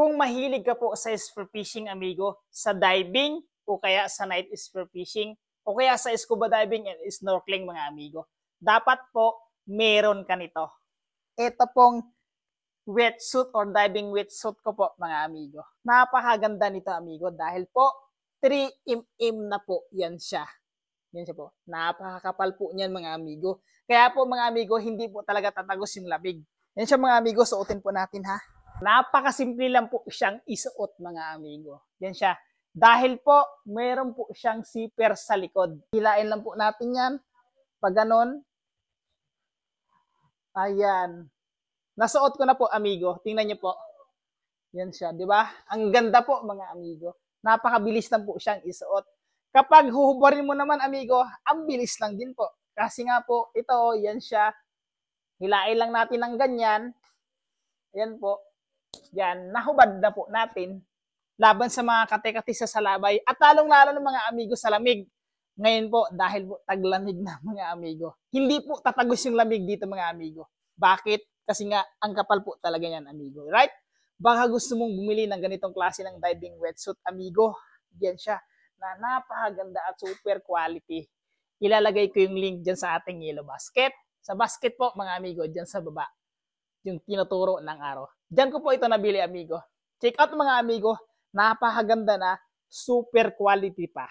Kung mahilig ka po sa spearfishing, amigo, sa diving o kaya sa night spearfishing o kaya sa scuba diving and snorkeling, mga amigo, dapat po meron ka nito. Ito pong wetsuit or diving wetsuit ko po, mga amigo. Napakaganda nito, amigo, dahil po 3mm na po yan siya. Yan siya po. Napakakapal po niyan, mga amigo. Kaya po, mga amigo, hindi po talaga tatagos yung lamig. Yan siya, mga amigo, suotin po natin, ha. Napakasimple lang po siyang isuot, mga amigo. Yan siya. Dahil po, meron po siyang zipper sa likod. Hilain lang po natin yan. Pag ganon. Ayan. Nasuot ko na po, amigo. Tingnan niyo po. Yan siya, di ba? Ang ganda po, mga amigo. Napakabilis lang po siyang isuot. Kapag huhubarin mo naman, amigo, ang bilis lang din po. Kasi nga po, ito, yan siya. Hilain lang natin ng ganyan. Ayan po. Yan, nahubad na po natin. Laban sa mga kate-kate sa salabay. At lalong-lalo ng mga amigo sa lamig. Ngayon po, dahil po taglamig na, mga amigo. Hindi po tatagos yung lamig dito, mga amigo. Bakit? Kasi nga, ang kapal po talaga yan, amigo. Right? Baka gusto mong bumili ng ganitong klase ng diving wetsuit, amigo. Yan siya. Na napakaganda at super quality. Ilalagay ko yung link dyan sa ating yellow basket. Sa basket po, mga amigo, dyan sa baba. Yung tinuturo ng araw. Dyan ko po ito nabili, amigo. Check out, mga amigo. Napakaganda na, super quality pa.